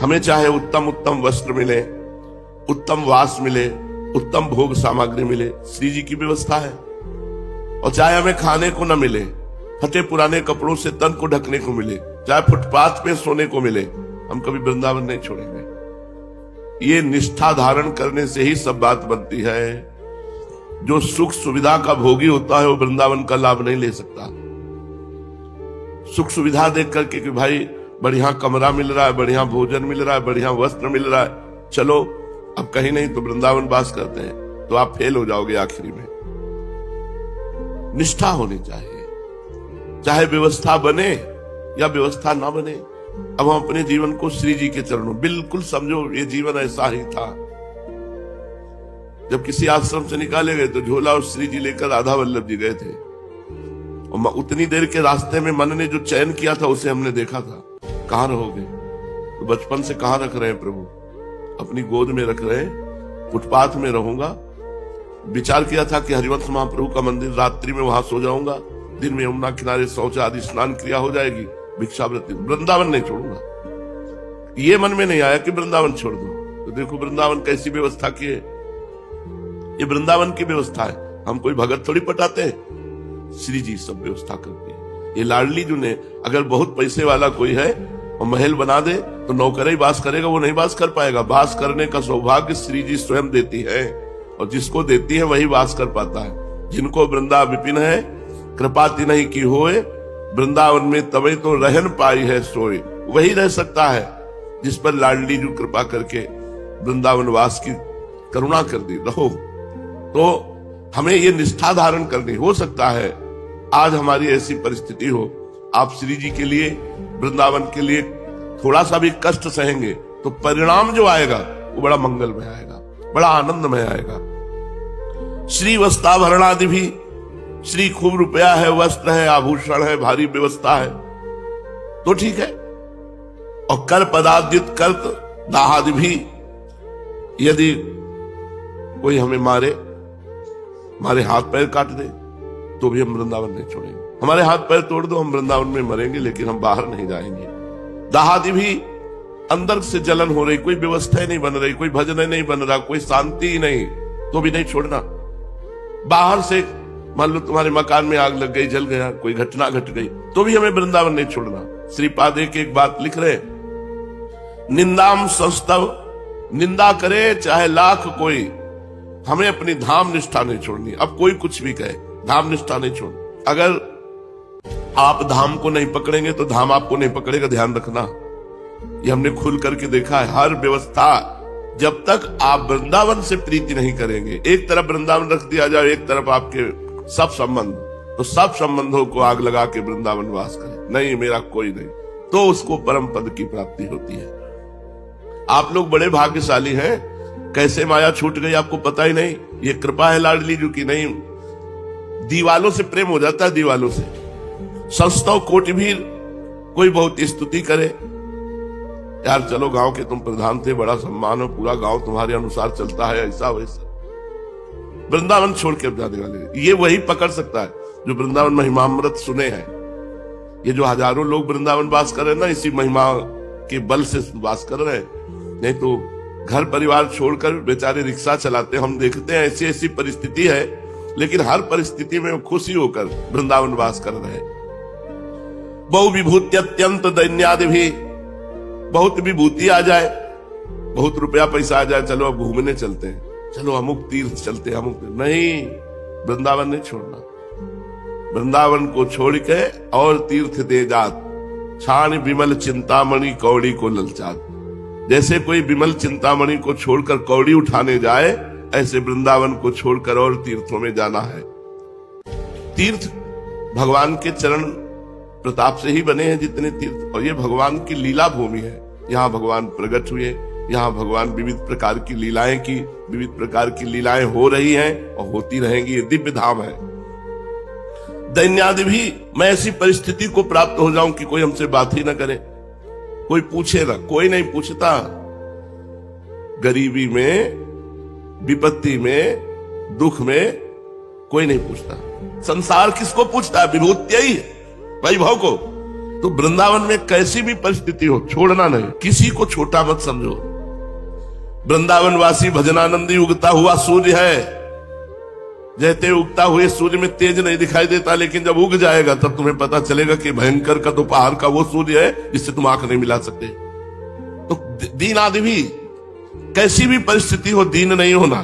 हमें चाहे उत्तम उत्तम वस्त्र मिले, उत्तम वास मिले, उत्तम भोग सामग्री मिले, श्री जी की व्यवस्था है। और चाहे हमें खाने को न मिले, फटे पुराने कपड़ों से तन को ढकने को मिले, चाहे फुटपाथ पे सोने को मिले, हम कभी वृंदावन नहीं छोड़ेंगे। ये निष्ठा धारण करने से ही सब बात बनती है। जो सुख सुविधा का भोगी होता है वो वृंदावन का लाभ नहीं ले सकता। सुख सुविधा देख करके कि भाई बढ़िया कमरा मिल रहा है, बढ़िया भोजन मिल रहा है, बढ़िया वस्त्र मिल रहा है, चलो अब कहीं नहीं तो वृंदावन वास करते हैं, तो आप फेल हो जाओगे आखिरी में। निष्ठा होनी चाहिए, चाहे व्यवस्था बने या व्यवस्था ना बने। अब हम अपने जीवन को श्री जी के चरणों, बिल्कुल समझो ये जीवन ऐसा ही था। जब किसी आश्रम से निकाले गए तो झोला और श्री जी लेकर राधा वल्लभ जी गए थे, और उतनी देर के रास्ते में मन ने जो चयन किया था उसे हमने देखा था। कहां रहोगे? तो बचपन से कहां रख रहे हैं प्रभु? अपनी गोद में रख रहे हैं, फुटपाथ में रहूंगा। विचार किया था कि हरिवंश महाप्रभु का मंदिर, रात्रि में वहां सो जाऊंगा, दिन में यमुना किनारे शौच आदि स्नान क्रिया हो जाएगी, भिक्षावृत्ति, वृंदावन नहीं छोड़ूंगा। ये मन में नहीं आया कि वृंदावन छोड़ दो। तो देखो वृंदावन कैसी व्यवस्था की है, ये वृंदावन की व्यवस्था है। हम कोई भगत थोड़ी पटाते हैं, श्री जी सब व्यवस्था करते हैं। ये लाडली जो ने, अगर बहुत पैसे वाला कोई है और महल बना दे तो नौकर ही वास करेगा, वो नहीं वास कर पाएगा। वास करने का सौभाग्य श्री जी स्वयं देती है, और जिसको देती है वही वास कर पाता है। जिनको वृंदा विपिन है, कृपा तिन्हि की होए, वृंदावन में तवे तो रहन पाई है सोए। वही रह सकता है जिस पर लाडली जो कृपा करके वृंदावन वास की करुणा कर दी। रहो तो हमें ये निष्ठा धारण करनी। हो सकता है आज हमारी ऐसी परिस्थिति हो, आप श्री जी के लिए, वृंदावन के लिए थोड़ा सा भी कष्ट सहेंगे तो परिणाम जो आएगा वो बड़ा मंगलमय आएगा, बड़ा आनंदमय आएगा। श्री वस्त्राभरणादि भी, श्री खूब रुपया है, वस्त्र है, आभूषण है, भारी व्यवस्था है तो ठीक है। और कर पदाद्युत कर्त दाहादि भी, यदि कोई हमें मारे, हमारे हाथ पैर काट दे तो भी हम वृंदावन नहीं छोड़ेंगे। हमारे हाथ पैर तोड़ दो, हम वृंदावन में मरेंगे लेकिन हम बाहर नहीं जाएंगे। दाहादि भी, अंदर से जलन हो रही, कोई व्यवस्था नहीं बन रही, कोई भजन नहीं बन रहा, कोई शांति ही नहीं, तो भी नहीं छोड़ना। बाहर से मान लो तुम्हारे मकान में आग लग गई, जल गया, कोई घटना घट गई, तो भी हमें वृंदावन नहीं छोड़ना। श्रीपाद एक बात लिख रहे, निंदाम संस्तव, निंदा करे चाहे लाख कोई, हमें अपनी धाम निष्ठा नहीं छोड़नी। अब कोई कुछ भी कहे, धाम निष्ठा नहीं छोड़। अगर आप धाम को नहीं पकड़ेंगे तो धाम आपको नहीं पकड़ेगा, ध्यान रखना। ये हमने खुल करके देखा है। हर व्यवस्था, जब तक आप वृंदावन से प्रीति नहीं करेंगे, एक तरफ वृंदावन रख दिया जाए, एक तरफ आपके सब संबंध, तो सब संबंधों को आग लगा के वृंदावन वास करें, नहीं मेरा कोई नहीं, तो उसको परम पद की प्राप्ति होती है। आप लोग बड़े भाग्यशाली हैं, कैसे माया छूट गई आपको पता ही नहीं। ये कृपा है लाडली जी की। नहीं, दीवालों से प्रेम हो जाता है, दीवालों से। संस्तव कोटि भी कोई बहुत स्तुति करे, यार चलो गांव के तुम प्रधान थे, बड़ा सम्मान हो, पूरा गांव तुम्हारे अनुसार चलता है, ऐसा वैसा। वृंदावन छोड़ के अब जाने वाले, ये वही पकड़ सकता है जो वृंदावन महिमामृत सुने हैं। ये जो हजारों लोग वृंदावन वास कर रहे हैं ना, इसी महिमा के बल से वास कर रहे हैं। नहीं तो घर परिवार छोड़कर बेचारे रिक्शा चलाते, हम देखते हैं ऐसी ऐसी परिस्थिति है, लेकिन हर परिस्थिति में खुशी होकर वृंदावन वास कर रहे हैं। बहु विभूति अत्यंत दैन्यादि भी, बहुत विभूति आ जाए, बहुत रुपया पैसा आ जाए, चलो अब घूमने चलते हैं, चलो अमुक तीर्थ चलते हैं, अमुक नहीं, वृंदावन नहीं छोड़ना। वृंदावन को छोड़ के और तीर्थ दे जात, छान विमल चिंतामणि कौड़ी को ललचात। जैसे कोई विमल चिंतामणि को छोड़कर कौड़ी उठाने जाए, ऐसे वृंदावन को छोड़कर और तीर्थों में जाना है। तीर्थ भगवान के चरण प्रताप से ही बने हैं जितने तीर्थ, और ये भगवान की लीला भूमि है। यहाँ भगवान प्रकट हुए, यहाँ भगवान विविध प्रकार की लीलाएं की, विविध प्रकार की लीलाएं हो रही हैं और होती रहेंगी। ये दिव्य धाम है। दैन्यादि भी, मैं ऐसी परिस्थिति को प्राप्त हो जाऊं कि कोई हमसे बात ही ना करे, कोई पूछे ना, कोई नहीं पूछता। गरीबी में, विपत्ति में, दुख में कोई नहीं पूछता। संसार किसको पूछता है? विभूति ही है, वैभव को। तो वृंदावन में कैसी भी परिस्थिति हो छोड़ना नहीं, किसी को छोटा मत समझो। वृंदावन वासी भजनानंदी उगता हुआ सूर्य है, जैसे उगता हुए सूर्य में तेज नहीं दिखाई देता, लेकिन जब उग जाएगा तब तुम्हें पता चलेगा कि भयंकर का दोपहर का वो सूर्य है जिससे तुम आंख नहीं मिला सकते। तो दीन आदि भी कैसी भी परिस्थिति हो दीन नहीं होना।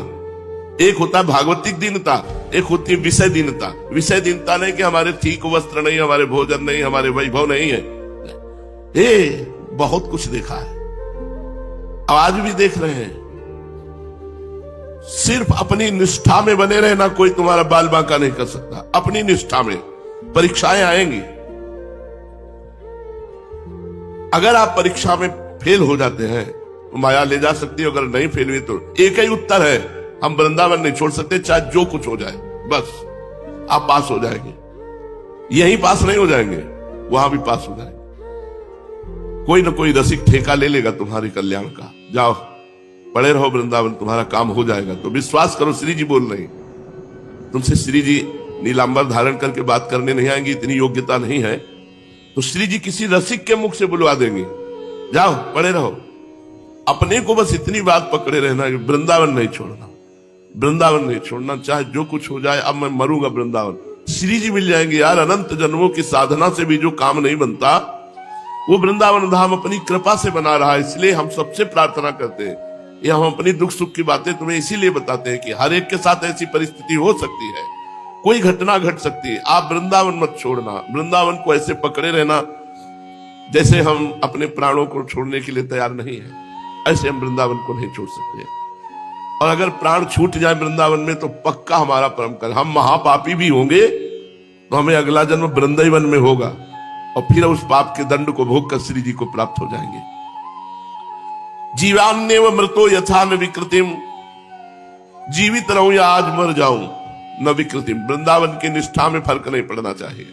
एक होता है भागवतिक दीनता, एक होती है विषय दीनता। विषय दीनता नहीं कि हमारे ठीक वस्त्र नहीं, हमारे भोजन नहीं, हमारे वैभव नहीं है। ये बहुत कुछ देखा है, आज भी देख रहे हैं। सिर्फ अपनी निष्ठा में बने रहना कोई तुम्हारा बाल बांका नहीं कर सकता। अपनी निष्ठा में परीक्षाएं आएंगी, अगर आप परीक्षा में फेल हो जाते हैं तो माया ले जा सकती है, अगर नहीं फेल हुई तो एक ही उत्तर है, हम वृंदावन नहीं छोड़ सकते, चाहे जो कुछ हो जाए, बस आप पास हो जाएंगे। यहीं पास नहीं हो जाएंगे, वहां भी पास हो जाएंगे। कोई ना कोई रसिक ठेका ले लेगा तुम्हारे कल्याण का। जाओ पड़े रहो वृंदावन, तुम्हारा काम हो जाएगा। तो विश्वास करो, श्री जी बोल रही, तुमसे श्री जी नीलांबर धारण करके बात करने नहीं आएंगी, इतनी योग्यता नहीं है। तो श्री जी किसी रसिक के मुख से बुलवा देंगे, जाओ पड़े रहो। अपने को बस इतनी बात पकड़े रहना कि वृंदावन नहीं छोड़ना, वृंदावन नहीं छोड़ना, चाहे जो कुछ हो जाए। अब मैं मरूंगा वृंदावन, श्री जी मिल जाएंगे। यार अनंत जन्मों की साधना से भी जो काम नहीं बनता वो वृंदावन धाम अपनी कृपा से बना रहा है। इसलिए हम सबसे प्रार्थना करते हैं, ये हम अपनी दुख सुख की बातें तुम्हें इसीलिए बताते हैं कि हर एक के साथ ऐसी परिस्थिति हो सकती है, कोई घटना घट सकती है। आप वृंदावन मत छोड़ना, वृंदावन को ऐसे पकड़े रहना जैसे हम अपने प्राणों को छोड़ने के लिए तैयार नहीं है, ऐसे हम वृंदावन को नहीं छोड़ सकते। और अगर प्राण छूट जाए वृंदावन में तो पक्का हमारा परम कर, हम महापापी भी होंगे तो हमें अगला जन्म वृंदावन में होगा, और फिर उस पाप के दंड को भोग कर श्री जी को प्राप्त हो जाएंगे। जीवान्यव मृतो यथा न विकृतिम, जीवित रहूं या आज मर जाऊं न विकृतिम। वृंदावन की निष्ठा में फर्क नहीं पड़ना चाहिए।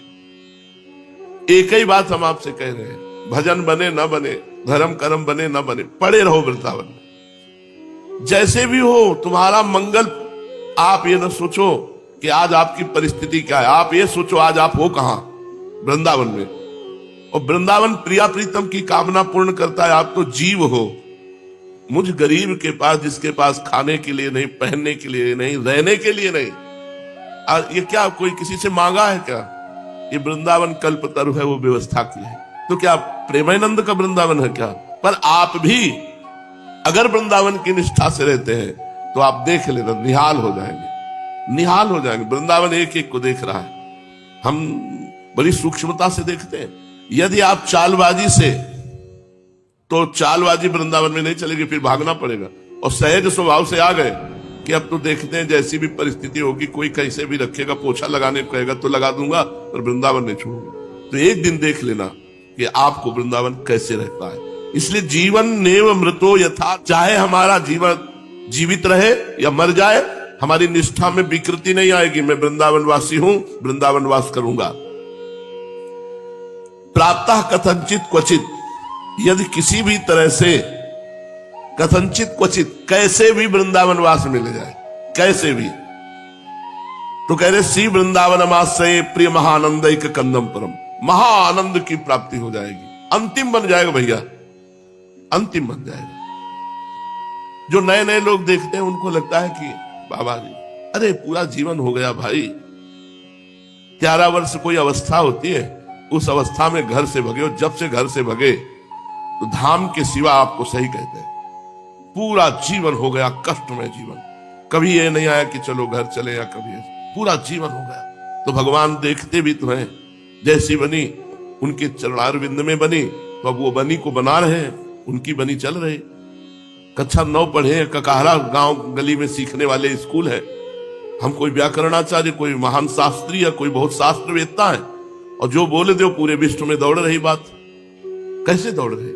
एक ही बात हम आपसे कह रहे हैं, भजन बने न बने, धर्म कर्म बने न बने, पड़े रहो वृंदावन में। जैसे भी हो तुम्हारा मंगल। आप ये न सोचो कि आज आपकी परिस्थिति क्या है, आप ये सोचो आज आप हो कहां, वृंदावन में। और वृंदावन प्रिया प्रीतम की कामना पूर्ण करता है। आप तो जीव हो, मुझ गरीब के पास, जिसके पास खाने के लिए नहीं, पहनने के लिए नहीं, रहने के लिए नहीं, और ये क्या कोई किसी से मांगा है क्या? ये वृंदावन कल्पतरु है, वो व्यवस्था की है। तो क्या प्रेमानंद का वृंदावन है क्या? पर आप भी अगर वृंदावन की निष्ठा से रहते हैं तो आप देख लेना, निहाल हो जाएंगे, निहाल हो जाएंगे। वृंदावन एक एक को देख रहा है। हम बड़ी सूक्ष्मता से देखते हैं। यदि आप चालबाजी से, तो चालबाजी वृंदावन में नहीं चलेगी, फिर भागना पड़ेगा। और सहज स्वभाव से आ गए कि अब तो देखते हैं जैसी भी परिस्थिति होगी, कोई कैसे भी रखेगा, पोछा लगाने को कहेगा तो लगा दूंगा, पर वृंदावन नहीं छोड़ूंगा। तो एक दिन देख लेना कि आपको वृंदावन कैसे रहता है। इसलिए जीवन नेव मृतो यथा, चाहे हमारा जीवन जीवित रहे या मर जाए, हमारी निष्ठा में विकृति नहीं आएगी। मैं वृंदावन वासी हूं, वृंदावन वास करूंगा। प्राप्तः कथंचित क्वचित, यदि किसी भी तरह से कथंचित क्वचित, कैसे भी वृंदावन वास मिल जाए, कैसे भी, तो कह रहे श्री वृंदावन मास्य प्रिय महानंद एक कंदम परम, महाआनंद की प्राप्ति हो जाएगी। अंतिम बन जाएगा भैया, अंतिम बन जाएगा। जो नए नए लोग देखते हैं उनको लगता है कि बाबा जी, अरे पूरा जीवन हो गया भाई, 11 वर्ष कोई अवस्था होती है, उस अवस्था में घर से भगे, और जब से घर से भगे तो धाम के सिवा आपको सही कहते हैं, पूरा जीवन हो गया कष्टमय जीवन। कभी ये नहीं आया कि चलो घर चले, या कभी पूरा जीवन हो गया। तो भगवान देखते भी तो हैं, जैसी बनी उनके चरणारविंद में बनी, तो अब वो बनी को बना रहे हैं, उनकी बनी चल रही। कक्षा 9 पढ़े, ककाहरा गांव गली में सीखने वाले स्कूल है। हम कोई व्याकरणाचार्य, कोई महान शास्त्री, या कोई बहुत शास्त्र वेत्ता है, और जो बोले दो पूरे विश्व में दौड़ रही बात। कैसे दौड़ रहे?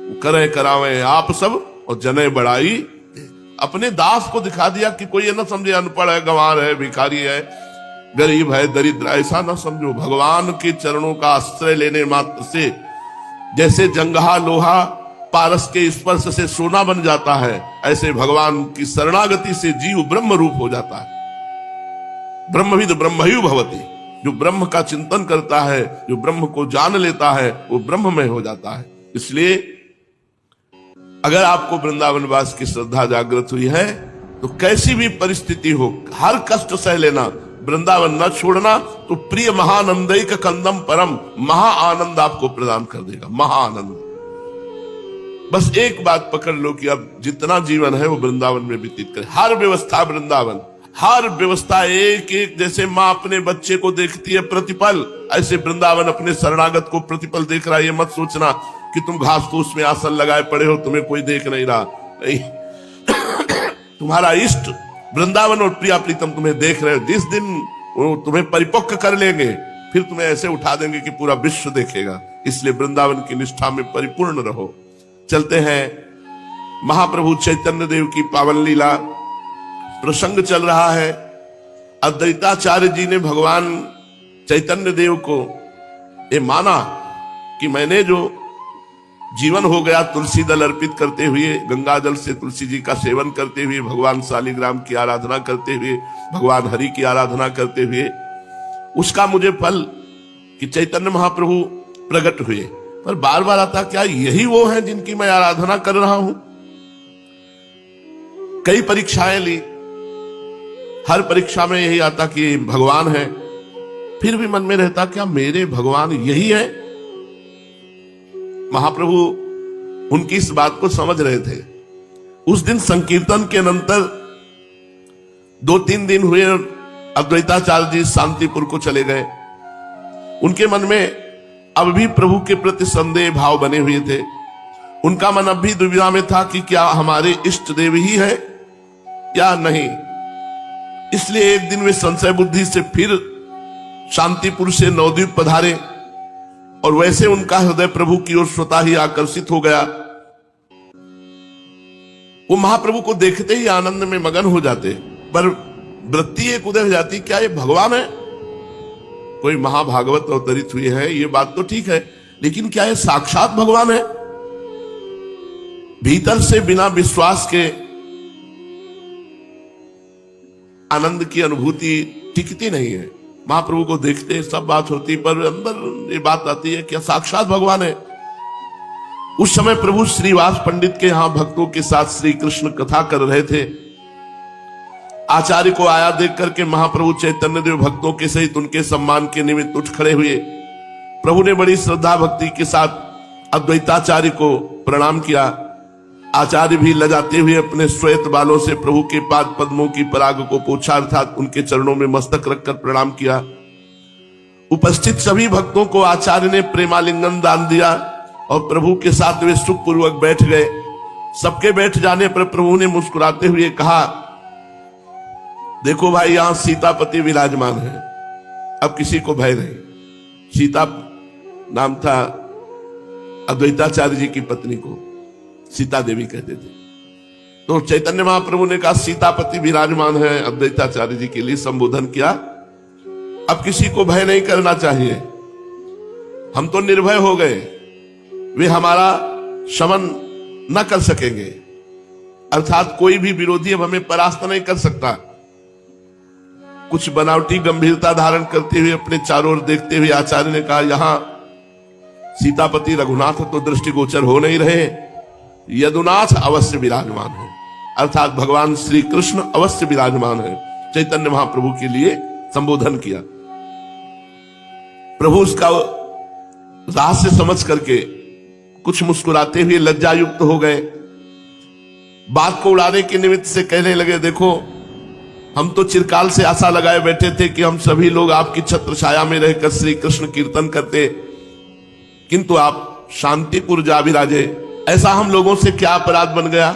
वो करे करावे आप सब, और जने बढ़ाई। अपने दास को दिखा दिया कि कोई ये ना समझे अनपढ़ है, गंवार है, भिखारी है, गरीब है, दरिद्र, ऐसा ना समझो। भगवान के चरणों का आश्रय लेने मात्र से जैसे जंगहा लोहा पारस के स्पर्श से सोना बन जाता है, ऐसे भगवान की शरणागति से जीव ब्रह्म रूप हो जाता है। ब्रह्मविद ब्रह्मयु भवति, जो ब्रह्म का चिंतन करता है, जो ब्रह्म को जान लेता है, वो ब्रह्ममय हो जाता है। इसलिए अगर आपको वृंदावन वास की श्रद्धा जागृत हुई है तो कैसी भी परिस्थिति हो, हर कष्ट सह लेना, वृंदावन न छोड़ना, तो प्रिय महानंदैक कंदम परम, महा आनंद आपको प्रदान कर देगा, महाआनंद। बस एक बात पकड़ लो कि अब जितना जीवन है वो वृंदावन में व्यतीत करे। हर व्यवस्था वृंदावन, हर व्यवस्था एक एक, जैसे माँ अपने बच्चे को देखती है प्रतिपल, ऐसे वृंदावन अपने शरणागत को प्रतिपल देख रहा है। ये मत सोचना कि तुम घास फूस में आसन लगाए पड़े हो, तुम्हें कोई देख नहीं रहा, नहीं। तुम्हारा इष्ट वृंदावन और प्रिया प्रीतम तुम्हें देख रहे हो। जिस दिन वो तुम्हें परिपक्व कर लेंगे, फिर तुम्हें ऐसे उठा देंगे कि पूरा विश्व देखेगा। इसलिए वृंदावन की निष्ठा में परिपूर्ण रहो। चलते हैं, महाप्रभु चैतन्य देव की पावन लीला प्रसंग चल रहा है। अद्वैताचार्य जी ने भगवान चैतन्य देव को ये माना कि मैंने जो जीवन हो गया तुलसी दल अर्पित करते हुए, गंगा जल से तुलसी जी का सेवन करते हुए, भगवान शालिग्राम की आराधना करते हुए, भगवान हरि की आराधना करते हुए, उसका मुझे फल कि चैतन्य महाप्रभु प्रकट हुए। पर बार बार आता, क्या यही वो हैं जिनकी मैं आराधना कर रहा हूं? कई परीक्षाएं ली, हर परीक्षा में यही आता कि भगवान है। फिर भी मन में रहता, क्या मेरे भगवान यही है? महाप्रभु उनकी इस बात को समझ रहे थे। उस दिन संकीर्तन के अनंतर 2-3 दिन हुए, अद्वैताचार्य जी शांतिपुर को चले गए। उनके मन में अब भी प्रभु के प्रति संदेह भाव बने हुए थे। उनका मन अब भी दुविधा में था कि क्या हमारे इष्ट देव ही है या नहीं। इसलिए एक दिन वे संशय बुद्धि से फिर शांतिपुर से नवद्वीप पधारे, और वैसे उनका हृदय प्रभु की ओर स्वतः ही आकर्षित हो गया। वो महाप्रभु को देखते ही आनंद में मगन हो जाते। पर वृत्ति एक उदय हो जाती, क्या ये भगवान है? कोई महाभागवत अवतरित हुई है, ये बात तो ठीक है, लेकिन क्या ये साक्षात भगवान है? भीतर से बिना विश्वास के आनंद की अनुभूति टिकती नहीं है। महाप्रभु को देखते सब बात होती, पर अंदर ये बात आती है, क्या साक्षात भगवान है? उस समय प्रभु श्रीवास पंडित के यहां भक्तों के साथ श्री कृष्ण कथा कर रहे थे। आचार्य को आया देख करके महाप्रभु चैतन्य देव भक्तों के सहित उनके सम्मान के निमित्त उठ खड़े हुए। प्रभु ने बड़ी श्रद्धा भक्ति के साथ अद्वैताचार्य को प्रणाम किया। आचार्य भी लजाते हुए अपने श्वेत बालों से प्रभु के पाद पद्मों की पराग को पोंछा, अर्थात उनके चरणों में मस्तक रखकर प्रणाम किया। उपस्थित सभी भक्तों को आचार्य ने प्रेमालिंगन दान दिया और प्रभु के साथ वे सुखपूर्वक बैठ गए। सबके बैठ जाने पर प्रभु ने मुस्कुराते हुए कहा, देखो भाई, यहां सीतापति विराजमान है, अब किसी को भय नहीं। सीता नाम था अद्वैताचार्य जी की पत्नी को, सीता देवी कहते थे। तो चैतन्य महाप्रभु ने कहा, सीतापति विराजमान है, अद्वैताचार्य जी के लिए संबोधन किया। अब किसी को भय नहीं करना चाहिए, हम तो निर्भय हो गए, वे हमारा शमन न कर सकेंगे, अर्थात कोई भी विरोधी अब हमें परास्त नहीं कर सकता। कुछ बनावटी गंभीरता धारण करते हुए अपने चारों ओर देखते हुए आचार्य ने कहा, यहां सीतापति रघुनाथ तो दृष्टिगोचर हो नहीं रहे, यदुनाथ अवश्य विराजमान है, अर्थात भगवान श्री कृष्ण अवश्य विराजमान है। चैतन्य महाप्रभु के लिए संबोधन किया। प्रभु उसका रहस्य समझ करके कुछ मुस्कुराते हुए लज्जायुक्त हो गए। बात को उड़ाने के निमित्त से कहने लगे, देखो, हम तो चिरकाल से आशा लगाए बैठे थे कि हम सभी लोग आपकी छत्र छाया में रहकर श्री कृष्ण कीर्तन करते, किंतु आप शांतिपुर जा विराजे, ऐसा हम लोगों से क्या अपराध बन गया?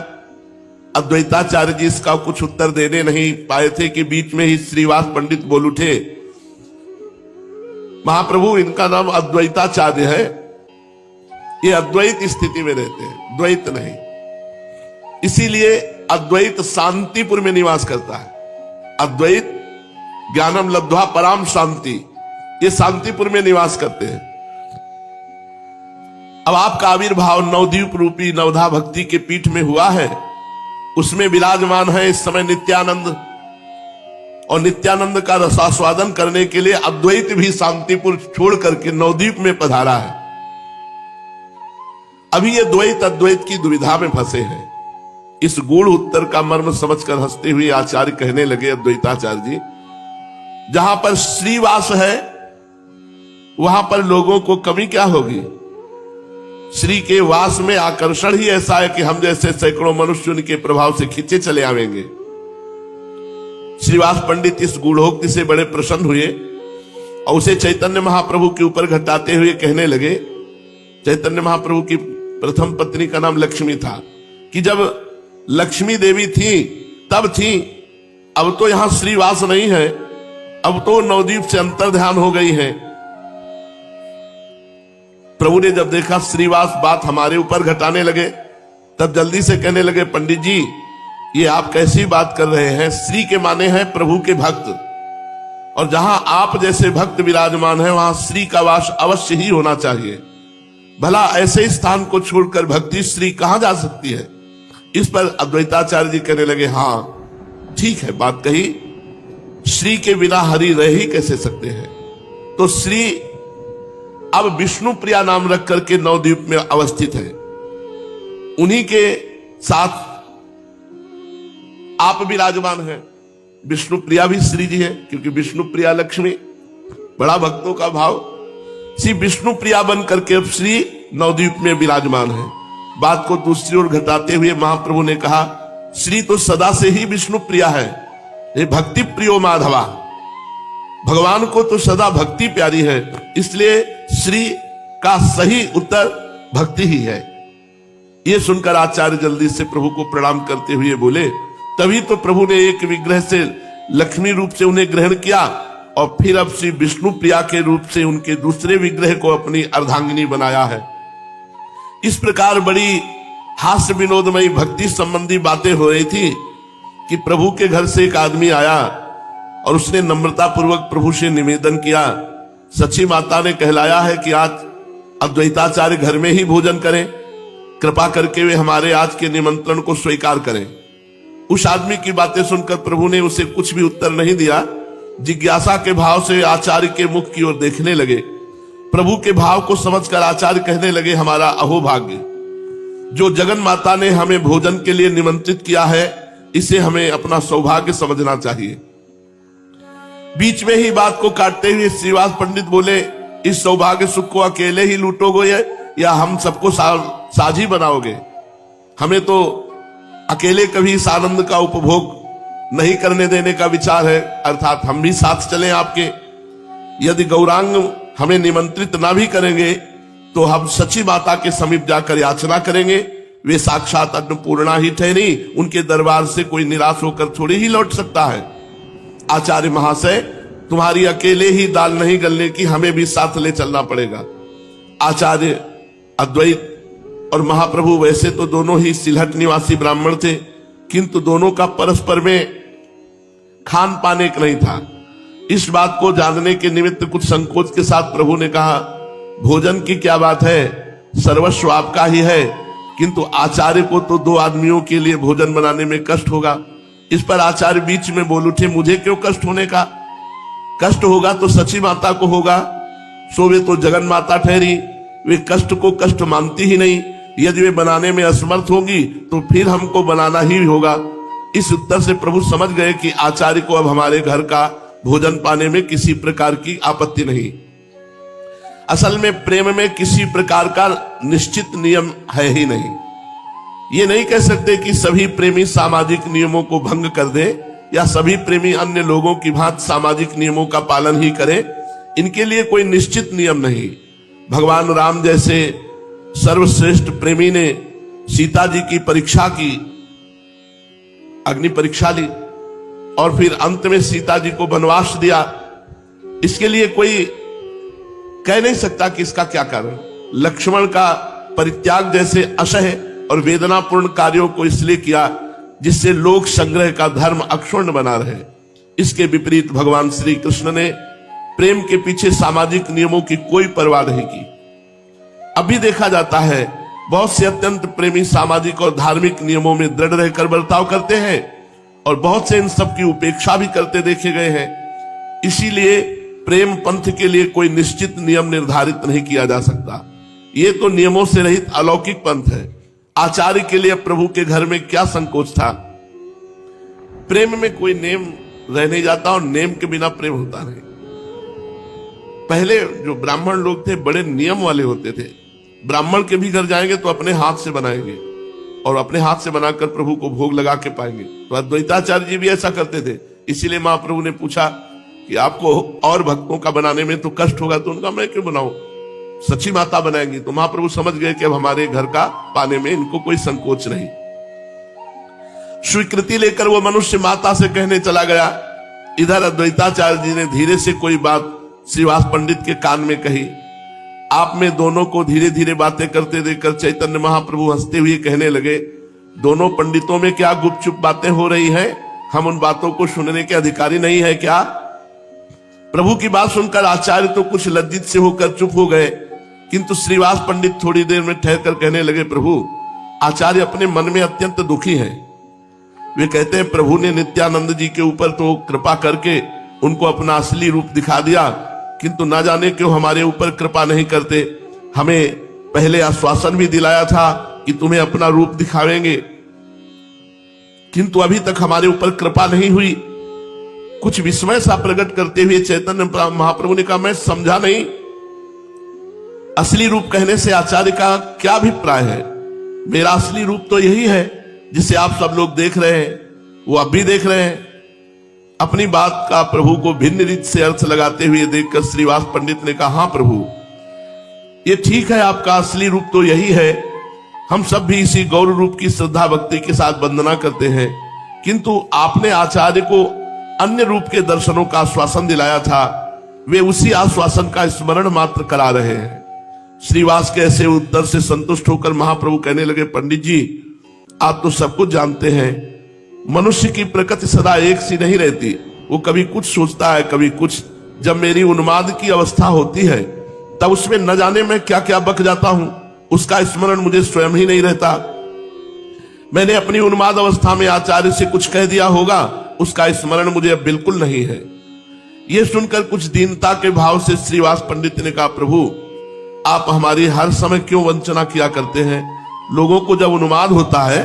अद्वैताचार्य जी इसका कुछ उत्तर देने नहीं पाए थे कि बीच में ही श्रीवास पंडित बोल उठे, महाप्रभु, इनका नाम अद्वैताचार्य है, ये अद्वैत स्थिति में रहते हैं, द्वैत नहीं। इसीलिए अद्वैत शांतिपुर में निवास करता है। अद्वैत ज्ञानम लब्ध्वा पराम शांति, ये शांतिपुर में निवास करते हैं। अब आपका आविर्भाव नवद्वीप रूपी नवधा भक्ति के पीठ में हुआ है, उसमें विराजमान है इस समय नित्यानंद, और नित्यानंद का रसास्वादन करने के लिए अद्वैत भी शांतिपुर छोड़ करके नवद्वीप में पधारा है। अभी ये द्वैत अद्वैत की दुविधा में फंसे हैं। इस गूढ़ उत्तर का मर्म समझकर हंसते हुए आचार्य कहने लगे, अद्वैताचार्य जी, जहां पर श्रीवास है वहां पर लोगों को कमी क्या होगी? श्री के वास में आकर्षण ही ऐसा है कि हम जैसे सैकड़ों मनुष्य उनके प्रभाव से खींचे चले आवेंगे। श्रीवास पंडित इस गूढ़ोक्ति से बड़े प्रसन्न हुए और उसे चैतन्य महाप्रभु के ऊपर घटाते हुए कहने लगे। चैतन्य महाप्रभु की प्रथम पत्नी का नाम लक्ष्मी था कि जब लक्ष्मी देवी थी तब थी, अब तो यहां श्रीवास नहीं है, अब तो नवद्वीप से अंतर्ध्यान हो गई है। प्रभु ने जब देखा श्रीवास बात हमारे ऊपर घटाने लगे, तब जल्दी से कहने लगे, पंडित जी ये आप कैसी बात कर रहे हैं? श्री के माने हैं प्रभु के भक्त, और जहां आप जैसे भक्त विराजमान है वहां श्री का वास अवश्य ही होना चाहिए। भला ऐसे स्थान को छोड़कर भक्ति श्री कहां जा सकती है? इस पर अद्वैताचार्य जी कहने लगे, हाँ ठीक है बात कही, श्री के बिना हरि रह ही कैसे सकते हैं? तो श्री अब विष्णु प्रिया नाम रख करके नवद्वीप में अवस्थित है। उन्हीं के साथ आप विराजमान हैं। विष्णु प्रिया भी श्री जी है, क्योंकि विष्णु प्रिया लक्ष्मी, बड़ा भक्तों का भाव। श्री विष्णु प्रिया बन करके अब श्री नवद्वीप में विराजमान है। बात को दूसरी ओर घटाते हुए महाप्रभु ने कहा, श्री तो सदा से ही विष्णु प्रिया है, ये भक्ति प्रियो माधवा, भगवान को तो सदा भक्ति प्यारी है, इसलिए श्री का सही उत्तर भक्ति ही है। ये सुनकर आचार्य जल्दी से प्रभु को प्रणाम करते हुए बोले, तभी तो प्रभु ने एक विग्रह से लक्ष्मी रूप से उन्हें ग्रहण किया और फिर अब श्री विष्णु प्रिया के रूप से उनके दूसरे विग्रह को अपनी अर्धांगिनी बनाया है। इस प्रकार बड़ी हास्य विनोदमयी भक्ति संबंधी बातें हो रही थी कि प्रभु के घर से एक आदमी आया और उसने नम्रता पूर्वक प्रभु से निवेदन किया, सची माता ने कहलाया है कि आज अद्वैताचार्य घर में ही भोजन करें, कृपा करके वे हमारे आज के निमंत्रण को स्वीकार करें। उस आदमी की बातें सुनकर प्रभु ने उसे कुछ भी उत्तर नहीं दिया। जिज्ञासा के भाव से आचार्य के मुख की ओर देखने लगे। प्रभु के भाव को समझकर आचार्य कहने लगे, हमारा अहोभाग्य, जो जगन माता ने हमें भोजन के लिए निमंत्रित किया है, इसे हमें अपना सौभाग्य समझना चाहिए। बीच में ही बात को काटते हुए श्रीवास पंडित बोले, इस सौभाग्य सुख को अकेले ही लूटोगे या हम सबको साझी बनाओगे? हमें तो अकेले कभी इस आनंद का उपभोग नहीं करने देने का विचार है, अर्थात हम भी साथ चलें आपके। यदि गौरांग हमें निमंत्रित ना भी करेंगे तो हम सची माता के समीप जाकर याचना करेंगे। वे साक्षात अन्नपूर्णा ही ठहरी, उनके दरबार से कोई निराश होकर थोड़ी ही लौट सकता है। आचार्य महाशय, तुम्हारी अकेले ही दाल नहीं गलने की, हमें भी साथ ले चलना पड़ेगा। आचार्य अद्वैत और महाप्रभु वैसे तो दोनों ही सिलहट निवासी ब्राह्मण थे, किंतु दोनों का परस्पर में खान पान एक नहीं था। इस बात को जानने के निमित्त कुछ संकोच के साथ प्रभु ने कहा, भोजन की क्या बात है, सर्वस्व आपका ही है, किंतु आचार्य को तो 2 आदमियों के लिए भोजन बनाने में कष्ट होगा। इस पर आचार्य बीच में बोल उठे, मुझे क्यों कष्ट होने का? कष्ट होगा तो सची माता को होगा, सो वे तो जगन माता ठहरी, वे कष्ट को कष्ट मानती ही नहीं। यदि वे बनाने में असमर्थ होंगी तो फिर हमको बनाना ही होगा। इस उत्तर से प्रभु समझ गए कि आचार्य को अब हमारे घर का भोजन पाने में किसी प्रकार की आपत्ति नहीं। असल में प्रेम में किसी प्रकार का निश्चित नियम है ही नहीं। ये नहीं कह सकते कि सभी प्रेमी सामाजिक नियमों को भंग कर दे या सभी प्रेमी अन्य लोगों की भांति सामाजिक नियमों का पालन ही करें। इनके लिए कोई निश्चित नियम नहीं। भगवान राम जैसे सर्वश्रेष्ठ प्रेमी ने सीता जी की परीक्षा की, अग्नि परीक्षा ली और फिर अंत में सीता जी को वनवास दिया। इसके लिए कोई कह नहीं सकता कि इसका क्या कारण। लक्ष्मण का परित्याग जैसे असह्य और वेदनापूर्ण कार्यों को इसलिए किया जिससे लोक संग्रह का धर्म अक्षुण्ण बना रहे। इसके विपरीत भगवान श्री कृष्ण ने प्रेम के पीछे सामाजिक नियमों की कोई परवाह नहीं की। अभी देखा जाता है बहुत से अत्यंत प्रेमी सामाजिक और धार्मिक नियमों में दृढ़ रहकर बर्ताव करते हैं और बहुत से इन सब की उपेक्षा भी करते देखे गए हैं। इसीलिए प्रेम पंथ के लिए कोई निश्चित नियम निर्धारित नहीं किया जा सकता। ये तो नियमों से रहित अलौकिक पंथ है। आचार्य के लिए प्रभु के घर में क्या संकोच था। प्रेम में कोई नेम रह नहीं जाता और नेम के बिना प्रेम होता नहीं। पहले जो ब्राह्मण लोग थे बड़े नियम वाले होते थे। ब्राह्मण के भी घर जाएंगे तो अपने हाथ से बनाएंगे और अपने हाथ से बनाकर प्रभु को भोग लगा के पाएंगे। तो अद्वैताचार्य जी भी ऐसा करते थे। इसीलिए महाप्रभु ने पूछा कि आपको और भक्तों का बनाने में तो कष्ट होगा, तो उनका मैं क्यों बनाऊं, सची माता बनाएंगी। तो महाप्रभु समझ गए कि अब हमारे घर का पाने में इनको कोई संकोच नहीं। स्वीकृति लेकर वो मनुष्य माता से कहने चला गया। इधर अद्वैताचार्य जी ने धीरे से कोई बात श्रीवास पंडित के कान में कही। आप में दोनों को धीरे धीरे बातें करते देखकर चैतन्य महाप्रभु हंसते हुए कहने लगे, दोनों पंडितों में क्या गुपचुप बातें हो रही हैं? हम उन बातों को सुनने के अधिकारी नहीं है क्या? प्रभु की बात सुनकर आचार्य तो कुछ लज्जित से होकर चुप हो गए, किंतु श्रीवास पंडित थोड़ी देर में ठहर कर कहने लगे, प्रभु, आचार्य अपने मन में अत्यंत दुखी हैं। वे कहते हैं, प्रभु ने नित्यानंद जी के ऊपर तो कृपा करके उनको अपना असली रूप दिखा दिया, किंतु ना जाने क्यों हमारे ऊपर कृपा नहीं करते। हमें पहले आश्वासन भी दिलाया था कि तुम्हें अपना रूप दिखावेंगे, किंतु अभी तक हमारे ऊपर कृपा नहीं हुई। कुछ विस्मय सा प्रकट करते हुए चैतन्य महाप्रभु ने कहा, मैं समझा नहीं, असली रूप कहने से आचार्य का क्या अभिप्राय है? मेरा असली रूप तो यही है जिसे आप सब लोग देख रहे हैं, वो अब भी देख रहे हैं। अपनी बात का प्रभु को भिन्न रीत से अर्थ लगाते हुए देखकर श्रीवास पंडित ने कहा, हाँ प्रभु, ये ठीक है, आपका असली रूप तो यही है। हम सब भी इसी गौर रूप की श्रद्धा भक्ति के साथ वंदना करते हैं, किंतु आपने आचार्य को अन्य रूप के दर्शनों का आश्वासन दिलाया था, वे उसी आश्वासन का स्मरण मात्र करा रहे हैं। श्रीवास के ऐसे उत्तर से संतुष्ट होकर महाप्रभु कहने लगे, पंडित जी, आप तो सब कुछ जानते हैं, मनुष्य की प्रकृति सदा एक सी नहीं रहती, वो कभी कुछ सोचता है, कभी कुछ। जब मेरी उन्माद की अवस्था होती है तब उसमें न जाने मैं क्या क्या बक जाता हूं, उसका स्मरण मुझे स्वयं ही नहीं रहता। मैंने अपनी उन्माद अवस्था में आचार्य से कुछ कह दिया होगा, उसका स्मरण मुझे अब बिल्कुल नहीं है। यह सुनकर कुछ दीनता के भाव से श्रीवास पंडित ने कहा, प्रभु, आप हमारी हर समय क्यों वंचना किया करते हैं? लोगों को जब उन्माद होता है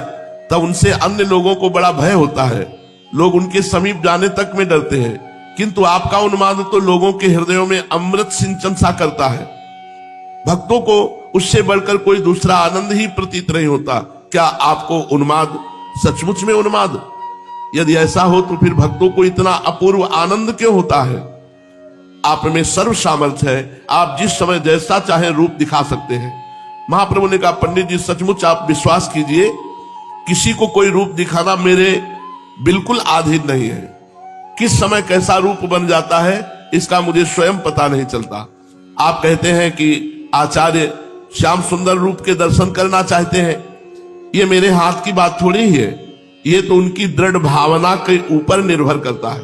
तब उनसे अन्य लोगों को बड़ा भय होता है, लोग उनके समीप जाने तक में डरते हैं, किंतु आपका उन्माद तो लोगों के हृदयों में अमृत सिंचन सा करता है। भक्तों को उससे बढ़कर कोई दूसरा आनंद ही प्रतीत नहीं होता। क्या आपको उन्माद सचमुच में उन्माद? यदि ऐसा हो तो फिर भक्तों को इतना अपूर्व आनंद क्यों होता है? आप में सर्व सामर्थ्य है, आप जिस समय जैसा चाहे रूप दिखा सकते हैं। महाप्रभु ने कहा, पंडित जी, सचमुच आप विश्वास कीजिए, किसी को कोई रूप दिखाना मेरे बिल्कुल अधीन नहीं है। किस समय कैसा रूप बन जाता है इसका मुझे स्वयं पता नहीं चलता। आप कहते हैं कि आचार्य श्याम सुंदर रूप के दर्शन करना चाहते हैं, ये मेरे हाथ की बात थोड़ी ही है, ये तो उनकी दृढ़ भावना के ऊपर निर्भर करता है।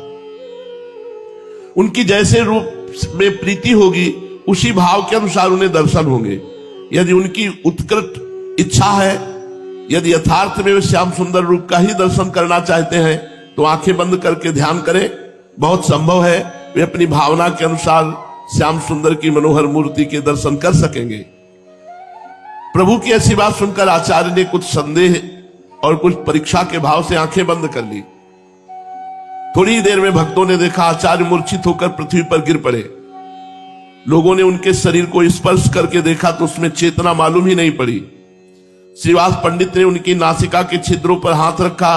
उनकी जैसे रूप में प्रीति होगी उसी भाव के अनुसार उन्हें दर्शन होंगे। यदि उनकी उत्कृष्ट इच्छा है, यदि यथार्थ में वे श्याम सुंदर रूप का ही दर्शन करना चाहते हैं तो आंखें बंद करके ध्यान करें, बहुत संभव है वे अपनी भावना के अनुसार श्याम सुंदर की मनोहर मूर्ति के दर्शन कर सकेंगे। प्रभु की ऐसी बात सुनकर आचार्य ने कुछ संदेह और कुछ परीक्षा के भाव से आंखें बंद कर ली। थोड़ी ही देर में भक्तों ने देखा आचार्य मूर्छित होकर पृथ्वी पर गिर पड़े। लोगों ने उनके शरीर को स्पर्श करके देखा तो उसमें चेतना मालूम ही नहीं पड़ी। श्रीवास पंडित ने उनकी नासिका के छिद्रों पर हाथ रखा।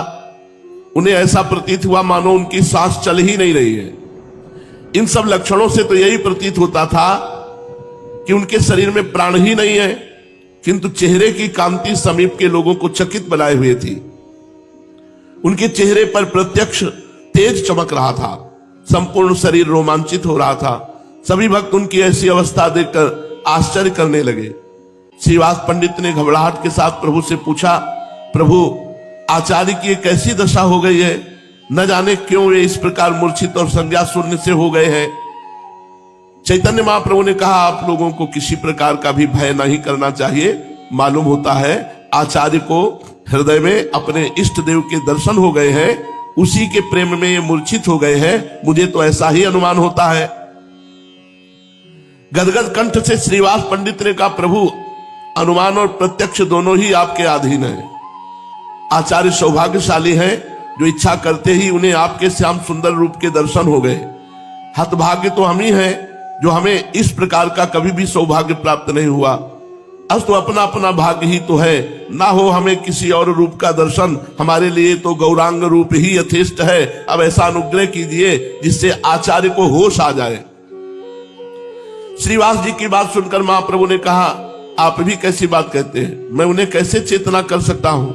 उन्हें ऐसा प्रतीत हुआ मानो उनकी सांस चल ही नहीं रही है। इन सब लक्षणों से तो यही प्रतीत होता था कि उनके शरीर में प्राण ही नहीं है, किंतु चेहरे की कांति समीप के लोगों को चकित बनाए हुए थी। उनके चेहरे पर प्रत्यक्ष तेज चमक रहा था, संपूर्ण शरीर रोमांचित हो रहा था। सभी भक्त उनकी ऐसी अवस्था देखकर आश्चर्य करने लगे। श्रीवास पंडित ने घबराहट के साथ प्रभु से पूछा, प्रभु, आचार्य की एक ऐसी दशा हो गई है, न जाने क्यों वे इस प्रकार मूर्छित और संज्ञा शून्य से हो गए हैं। चैतन्य महाप्रभु ने कहा, आप लोगों को किसी प्रकार का भी भय नहीं करना चाहिए। मालूम होता है आचार्य को हृदय में अपने इष्ट देव के दर्शन हो गए हैं, उसी के प्रेम में ये मूर्छित हो गए हैं, मुझे तो ऐसा ही अनुमान होता है। गदगद कंठ से श्रीवास पंडित ने कहा, प्रभु अनुमान और प्रत्यक्ष दोनों ही आपके अधीन है। आचार्य सौभाग्यशाली हैं जो इच्छा करते ही उन्हें आपके श्याम सुंदर रूप के दर्शन हो गए। हतभाग्य तो हम ही हैं जो हमें इस प्रकार का कभी भी सौभाग्य प्राप्त नहीं हुआ। अस्तु अपना अपना भाग्य ही तो है, ना हो हमें किसी और रूप का दर्शन, हमारे लिए तो गौरांग रूप ही यथेष्ट है। अब ऐसा अनुग्रह कीजिए जिससे आचार्य को होश आ जाए। श्रीवास जी की बात सुनकर महाप्रभु ने कहा, आप भी कैसी बात कहते हैं, मैं उन्हें कैसे चेतना कर सकता हूं,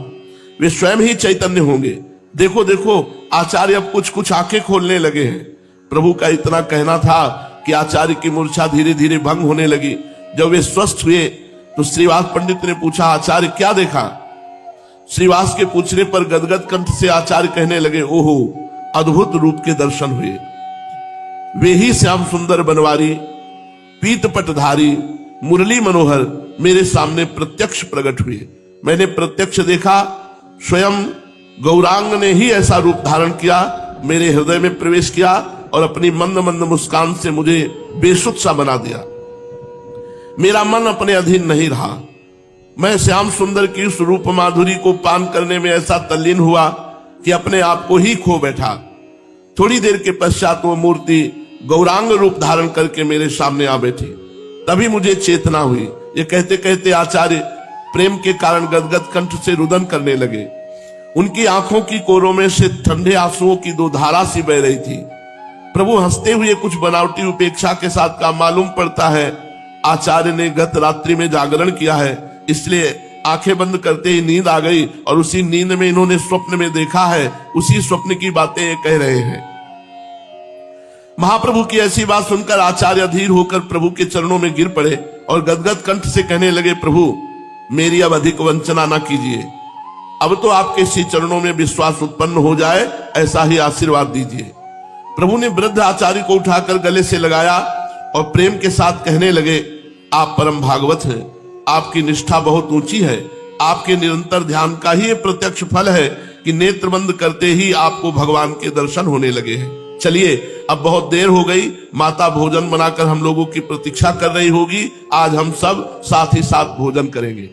वे स्वयं ही चैतन्य होंगे। देखो देखो आचार्य अब कुछ कुछ आंखें खोलने लगे हैं। प्रभु का इतना कहना था कि आचार्य की मूर्छा धीरे धीरे भंग होने लगी। जब वे स्वस्थ हुए तो श्रीवास पंडित ने पूछा, आचार्य क्या देखा? श्रीवास के पूछने पर गदगद कंठ से आचार्य कहने लगे, ओहो अद्भुत रूप के दर्शन हुए। वे ही श्याम सुंदर बनवारी, पीत पटधारी, मुरली मनोहर मेरे सामने प्रत्यक्ष प्रकट हुए। मैंने प्रत्यक्ष देखा, स्वयं गौरांग ने ही ऐसा रूप धारण किया, मेरे हृदय में प्रवेश किया और अपनी मंद मंद मुस्कान से मुझे बेसुध सा बना दिया। मेरा मन अपने अधीन नहीं रहा। मैं श्याम सुंदर की उस रूप माधुरी को पान करने में ऐसा तल्लीन हुआ कि अपने आप को ही खो बैठा। थोड़ी देर के पश्चात वो मूर्ति गौरांग रूप धारण करके मेरे सामने आ बैठी। तभी मुझे चेतना हुई। ये कहते कहते आचार्य प्रेम के कारण गदगद कंठ से रुदन करने लगे। उनकी आंखों की कोरों में से ठंडे आंसुओं की दो धारा सी बह रही थी। प्रभु हंसते हुए कुछ बनावटी उपेक्षा के साथ का मालूम पड़ता है आचार्य ने गत रात्रि में जागरण किया है, इसलिए आंखें बंद करते ही नींद आ गई और उसी नींद में इन्होंने स्वप्न में देखा है, उसी स्वप्न की बातें ये कह रहे हैं। महाप्रभु की ऐसी बात सुनकर आचार्य अधीर होकर प्रभु के चरणों में गिर पड़े और गदगद कंठ से कहने लगे, प्रभु मेरी अब अधिक वंचना ना कीजिए, अब तो आपके इसी चरणों में विश्वास उत्पन्न हो जाए, ऐसा ही आशीर्वाद दीजिए। प्रभु ने वृद्ध आचार्य को उठाकर गले से लगाया और प्रेम के साथ कहने लगे, आप परम भागवत हैं, आपकी निष्ठा बहुत ऊंची है। आपके निरंतर ध्यान का ही प्रत्यक्ष फल है कि नेत्र बंद करते ही आपको भगवान के दर्शन होने लगे हैं। चलिए अब बहुत देर हो गई, माता भोजन बनाकर हम लोगों की प्रतीक्षा कर रही होगी, आज हम सब साथ ही साथ भोजन करेंगे।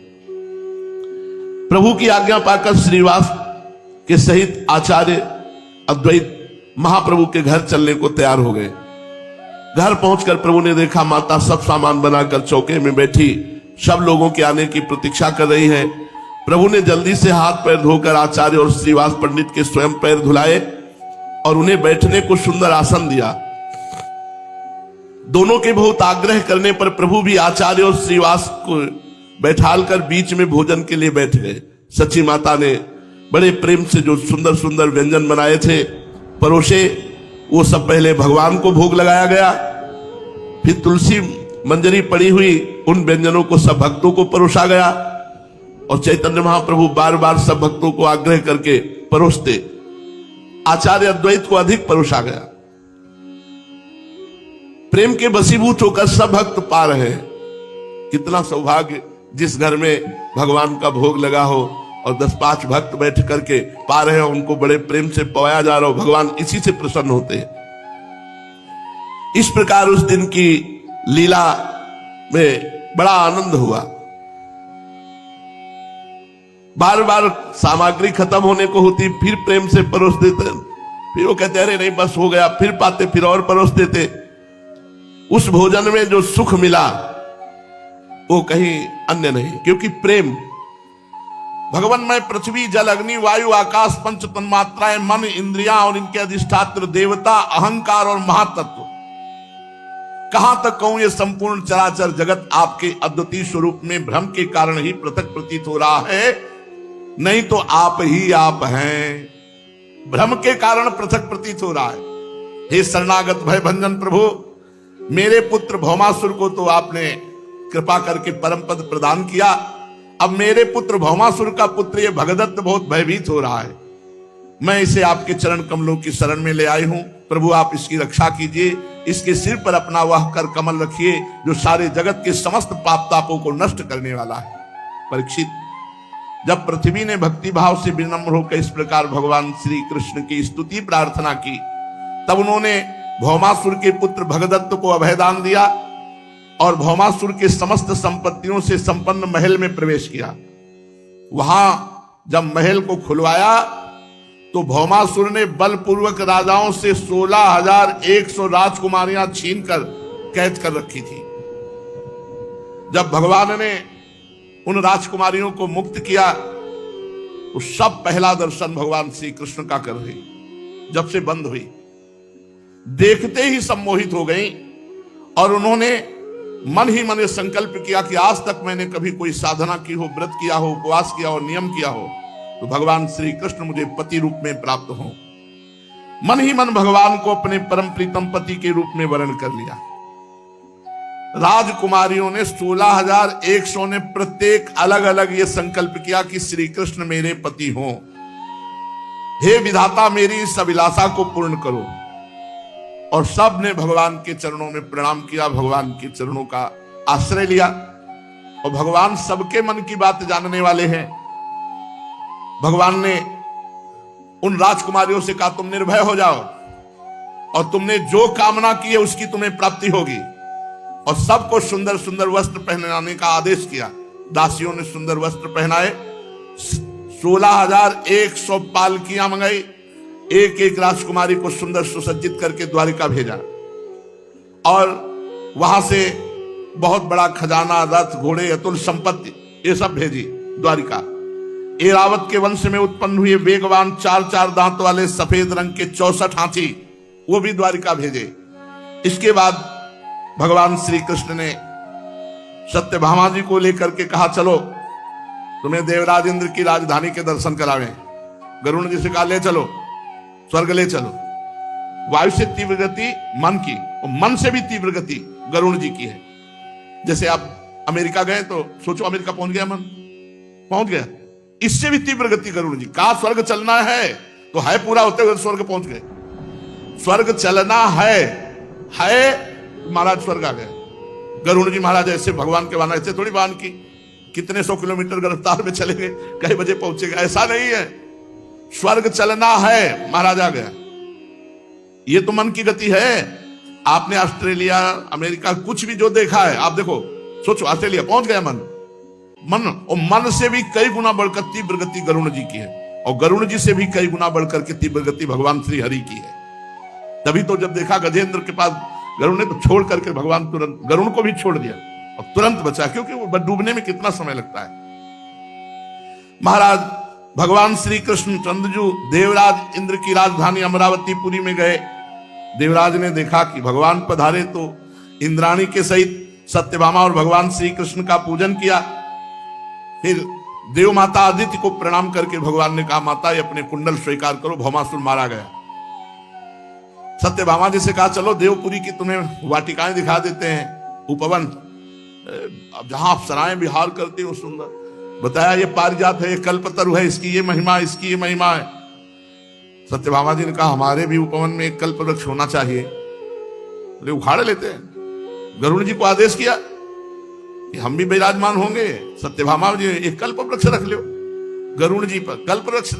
प्रभु की आज्ञा पाकर श्रीवास के सहित आचार्य अद्वैत महाप्रभु के घर चलने को तैयार हो गए। घर पहुंचकर प्रभु ने देखा माता सब सामान बनाकर चौके में बैठी सब लोगों के आने की प्रतीक्षा कर रही है। प्रभु ने जल्दी से हाथ पैर धोकर आचार्य और श्रीवास पंडित के स्वयं पैर धुलाए और उन्हें बैठने को सुंदर आसन दिया। दोनों के बहुत आग्रह करने पर प्रभु भी आचार्य और श्रीवास को बैठालकर बीच में भोजन के लिए बैठ गए। सची माता ने बड़े प्रेम से जो सुंदर सुंदर व्यंजन बनाए थे परोसे, वो सब पहले भगवान को भोग लगाया गया, फिर तुलसी मंजरी पड़ी हुई उन व्यंजनों को सब भक्तों को परोसा गया और चैतन्य महाप्रभु बार बार सब भक्तों को आग्रह करके परोसते। आचार्य अद्वैत को अधिक परोसा गया। प्रेम के वशीभूत होकर सब भक्त पा रहे हैं। कितना सौभाग्य जिस घर में भगवान का भोग लगा हो और 10-5 भक्त बैठ करके पा रहे हो, उनको बड़े प्रेम से पवाया जा रहा हो, भगवान इसी से प्रसन्न होते हैं। इस प्रकार उस दिन की लीला में बड़ा आनंद हुआ। बार बार सामग्री खत्म होने को होती, फिर प्रेम से परोस देते, फिर वो कहते अरे नहीं बस हो गया, फिर पाते, फिर और परोस देते। उस भोजन में जो सुख मिला वो कहीं अन्य नहीं, क्योंकि प्रेम भगवान में पृथ्वी जल अग्नि वायु आकाश पंच तन्मात्राएं मन इंद्रियां और इनके अधिष्ठात्र देवता अहंकार और महातत्व, कहां तक कहूं ये संपूर्ण चराचर जगत आपके अद्वितीय स्वरूप में भ्रम के कारण ही पृथक प्रतीत हो रहा है, नहीं तो आप ही आप हैं। भ्रम के कारण पृथक प्रतीत हो रहा है। हे शरणागत भय भंजन प्रभु, मेरे पुत्र भौमासुर को तो आपने कृपा करके परम पद प्रदान किया, अब मेरे पुत्र भौमासुर का पुत्र ये भगदत्त बहुत भयभीत हो रहा है। मैं इसे आपके चरण कमलों की शरण में ले आई हूं। प्रभु आप इसकी रक्षा कीजिए, इसके सिर पर अपना वह कर कमल रखिए जो सारे जगत के समस्त पाप तापों को नष्ट करने वाला है। परीक्षित, जब पृथ्वी ने भक्ति भाव से विनम्र होकर इस प्रकार भगवान श्री कृष्ण की स्तुति प्रार्थना की, तब उन्होंने भौमासुर के पुत्र भगदत्त को अभयदान दिया और भौमासुर के समस्त संपत्तियों से संपन्न महल में प्रवेश किया। वहां जब महल को खुलवाया तो भौमासुर ने बलपूर्वक राजाओं से 16,100 राजकुमारियां छीनकर कैद कर रखी थी। जब भगवान ने उन राजकुमारियों को मुक्त किया तो सब पहला दर्शन भगवान श्री कृष्ण का कर रही, जब से बंद हुई, देखते ही सम्मोहित हो गई और उन्होंने मन ही मन संकल्प किया कि आज तक मैंने कभी कोई साधना की हो, व्रत किया हो, उपवास किया हो, नियम किया हो तो भगवान श्री कृष्ण मुझे पति रूप में प्राप्त हो। मन ही मन भगवान को अपने परम प्रीतम पति के रूप में वर्ण कर लिया। राजकुमारियों ने 16,100 ने प्रत्येक अलग अलग ये संकल्प किया कि श्री कृष्ण मेरे पति हों। हे विधाता मेरी इस अभिलाषा को पूर्ण करो। और सब ने भगवान के चरणों में प्रणाम किया, भगवान के चरणों का आश्रय लिया। और भगवान सबके मन की बात जानने वाले हैं। भगवान ने उन राजकुमारियों से कहा तुम निर्भय हो जाओ और तुमने जो कामना की है उसकी तुम्हें प्राप्ति होगी। और सबको सुंदर सुंदर वस्त्र पहनाने का आदेश किया। दासियों ने सुंदर वस्त्र पहनाए, 16,100 पालकियां मंगाई, एक एक राजकुमारी को सुंदर सुसज्जित करके द्वारिका भेजा और वहां से बहुत बड़ा खजाना, रथ, घोड़े, अतुल संपत्ति ये सब भेजी द्वारिका। ऐरावत के वंश में उत्पन्न हुए वेगवान 4-4 दांत वाले सफेद रंग के 64 हाथी वो भी द्वारिका भेजे। इसके बाद भगवान श्री कृष्ण ने सत्यभामा जी को लेकर के कहा चलो तुम्हें देवराज इंद्र की राजधानी के दर्शन करावें। गरुण जी से कहा ले चलो, स्वर्ग ले चलो। वायु से तीव्र गति मन की और मन से भी तीव्र गति गरुण जी की है। जैसे आप अमेरिका गए तो सोचो अमेरिका पहुंच गया, मन पहुंच गया, इससे भी तीव्र गति गरुण जी। कहा स्वर्ग चलना है तो है पूरा होते हुए स्वर्ग पहुंच गए। स्वर्ग चलना है महाराज स्वर्ग आ गए। गरुण जी महाराज ऐसे भगवान के वाहन, ऐसे थोड़ी वाहन की कितने 100 किलोमीटर गिरफ्तार में चले गए, कई बजे पहुंचेगा, ऐसा नहीं है। स्वर्ग चलना है, महाराज आ गया। ये तो मन की गति है। आपने ऑस्ट्रेलिया, अमेरिका कुछ भी जो देखा है आप देखो, सोचो ऑस्ट्रेलिया पहुंच गया मन और मन से भी कई गुना बढ़कर तीव्र गति गरुण जी की है और गरुण जी से भी कई गुना बढ़कर के तीव्र गति भगवान श्री हरि की है। तभी तो जब देखा गजेंद्र के पास गरुण ने तो छोड़ करके भगवान तुरंत गरुण को भी छोड़ दिया और तुरंत बचा, क्योंकि वो डूबने में कितना समय लगता है। महाराज भगवान श्री कृष्ण चंद्रजू देवराज इंद्र की राजधानी अमरावतीपुरी में गए। देवराज ने देखा कि भगवान पधारे तो इंद्राणी के सहित सत्यभामा और भगवान श्री कृष्ण का पूजन किया। फिर देव माता आदित्य को प्रणाम करके भगवान ने कहा माता ये अपने कुंडल स्वीकार करो, भौमासुर मारा गया। सत्यभामा जी से कहा चलो देवपुरी की तुम्हें वाटिकाएं दिखा देते हैं, उपवन जहां आप सराय विहार करते हो सुंदर। बताया ये पारिजात है, ये कल्पतरु है, इसकी ये महिमा, इसकी ये महिमा है। सत्यभामा जी ने कहा हमारे भी उपवन में एक कल्प वृक्ष होना चाहिए, तो उखाड़ लेते हैं। गरुड़ जी को आदेश किया कि हम भी विराजमान होंगे। सत्यभामा जी एक कल्प वृक्ष रख लो गरुड़ जी पर, कल्प वृक्ष।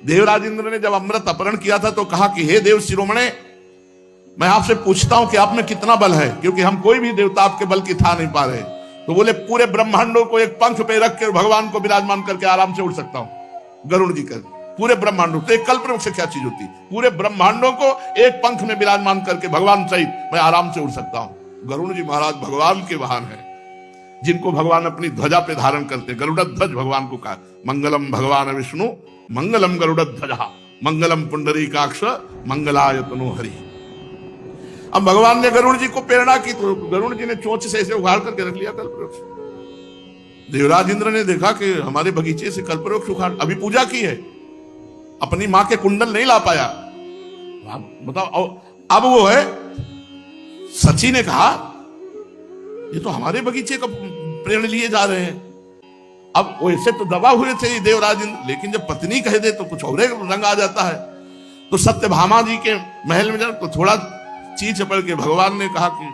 देवराज इंद्र ने जब अमृत अपहरण किया था तो कहा कि हे देव शिरोमणे, मैं आपसे पूछता हूं कि आप में कितना बल है, क्योंकि हम कोई भी देवता आपके बल की था नहीं पा रहे। तो बोले पूरे ब्रह्मांडों को एक पंख पे रख के भगवान को विराजमान करके आराम से उड़ सकता हूं। गरुड़ जी कर पूरे ब्रह्मांडों, तो एक कल्प वृक्ष से क्या चीज होती, पूरे ब्रह्मांडों को एक पंख में विराजमान करके भगवान सहित मैं आराम से उड़ सकता हूं। गरुड़ जी महाराज भगवान के वाहन है, जिनको भगवान अपनी ध्वजा पे धारण करते। गरुड़ध्वज भगवान को कहा मंगलम भगवान विष्णु मंगलम गरुड़ध्वजा मंगलम पुंडरीकाक्ष मंगलायतनो हरि। अब भगवान ने गरुड़ जी को प्रेरणा की तो गरुड़ जी ने चोंच से ऐसे उखाड़ करके रख लिया कल्पवृक्ष। देवराज इंद्र ने देखा कि हमारे बगीचे से कल्पवृक्ष उखाड़, अभी पूजा की है, अपनी मां के कुंडल नहीं ला पाया। बताओ अब वो है। सची ने कहा ये तो हमारे बगीचे का प्रेरणा लिए जा रहे हैं। अब वैसे तो दबा हुए थे देवराज इंद्र, लेकिन जब पत्नी कह दे तो कुछ और रंग आ जाता है। तो सत्यभामा जी के महल में जाए तो थोड़ा ची चपड़ के भगवान ने कहा कि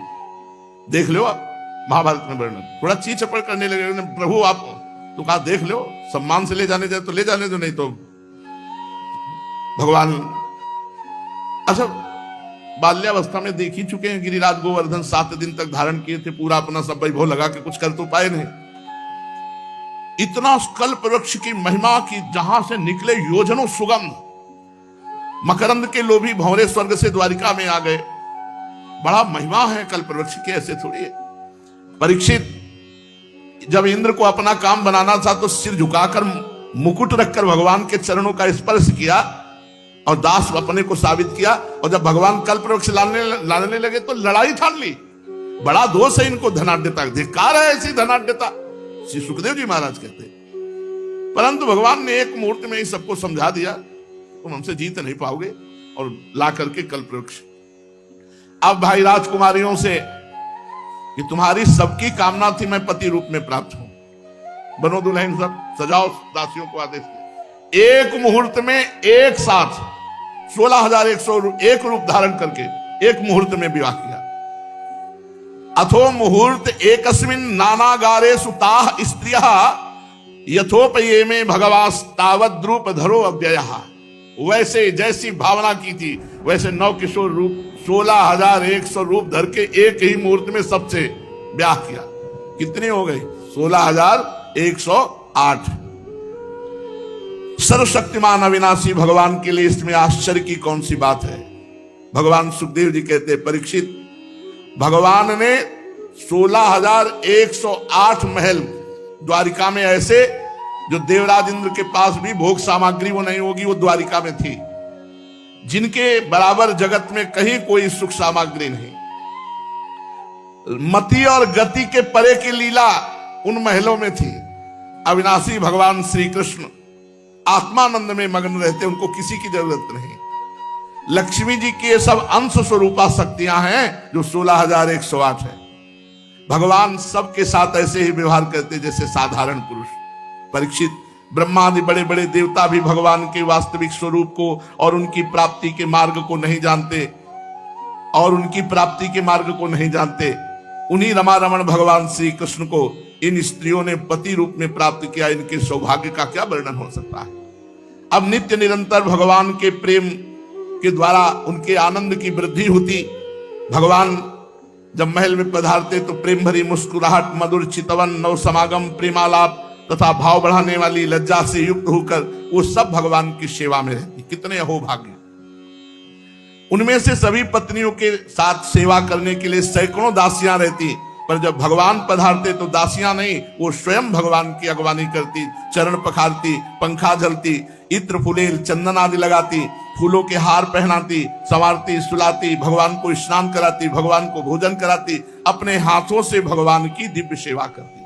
देख लो आप महाभारत में वर्णन, थोड़ा ची चपड़ करने लगे प्रभु आप तो कहा देख लो, सम्मान से ले जाने जाए तो ले जाने दो, नहीं तो भगवान। अच्छा, बाल्यावस्था में देख ही चुके हैं गिरिराज गोवर्धन 7 दिन तक धारण किए थे, पूरा अपना सब वैभव लगा के कुछ कर तो पाए नहीं। इतना कल्प वृक्ष की महिमा की जहां से निकले योजनों सुगंध, मकरंद के लोभी भंवरे स्वर्ग से द्वारिका में आ गए। बड़ा महिमा है कल्प वृक्ष की, ऐसे थोड़ी है। परीक्षित जब इंद्र को अपना काम बनाना था तो सिर झुकाकर मुकुट रखकर भगवान के चरणों का स्पर्श किया और दास अपने को साबित किया, और जब भगवान कल्प वृक्ष लाने लगे तो लड़ाई ठान ली। बड़ा दोष है इनको धनाढ्यता, धिक्कार है ऐसी धनाढ्यता, श्री सुखदेव जी महाराज कहते। परंतु भगवान ने एक मुहूर्त में ही सबको समझा दिया, तुम हमसे जीत नहीं पाओगे, और ला करके कल्प वृक्ष। अब भाई राजकुमारियों से कि तुम्हारी सबकी कामना थी मैं पति रूप में प्राप्त हूं, बनो दुल्हन, सब सजाओ, दासियों को आदेश दिया। एक मुहूर्त में एक साथ 16,101 रूप धारण करके एक मुहूर्त में विवाह किया। अथो मुहूर्त एकस्मिन नानागारे सुताः स्त्रियः यथोपये में भगवास तावद रूप धरो अव्ययः। वैसे जैसी भावना की थी वैसे 9 किशोर रूप 16,100 रूप धर के एक ही मुहूर्त में सबसे ब्याह किया। कितने हो गए? 16,108। सर्वशक्तिमान अविनाशी भगवान के लिए इसमें आश्चर्य की कौन सी बात है? भगवान सुखदेव जी कहते हैं, परीक्षित, भगवान ने 16,108 महल द्वारिका में ऐसे जो देवराज इंद्र के पास भी भोग सामग्री वो नहीं होगी, वो द्वारिका में थी, जिनके बराबर जगत में कहीं कोई सुख सामग्री नहीं। मति और गति के परे की लीला उन महलों में थी। अविनाशी भगवान श्री कृष्ण आत्मानंद में मग्न रहते, उनको किसी की जरूरत नहीं। लक्ष्मी जी की ये सब अंश स्वरूपा शक्तियां हैं जो 16,108 है। भगवान सबके साथ ऐसे ही व्यवहार करते जैसे साधारण पुरुष। परीक्षित, ब्रह्मा आदि बड़े बड़े देवता भी भगवान के वास्तविक स्वरूप को और उनकी प्राप्ति के मार्ग को नहीं जानते, उन्हीं रमारमण भगवान श्री कृष्ण को इन स्त्रियों ने पति रूप में प्राप्त किया। इनके सौभाग्य का क्या वर्णन हो सकता है? अब नित्य निरंतर भगवान के प्रेम के द्वारा उनके आनंद की वृद्धि होती। भगवान जब महल में पधारते तो प्रेम भरी मुस्कुराहट, मधुर चितवन, नव समागम, प्रेमालाप तथा भाव बढ़ाने वाली लज्जा से युक्त होकर वो सब भगवान की सेवा में रहती। कितने अहोभाग्य! उनमें से सभी पत्नियों के साथ सेवा करने के लिए सैकड़ों दासियां रहती, पर जब भगवान पधारते तो दासियां नहीं, वो स्वयं भगवान की अगवानी करती, चरण पखारती, पंखा झलती, इत्र फुलेल चंदन आदि लगाती, फूलों के हार पहनाती, संवारती, सुलाती, भगवान को स्नान कराती, भगवान को भोजन कराती, अपने हाथों से भगवान की दिव्य सेवा करती।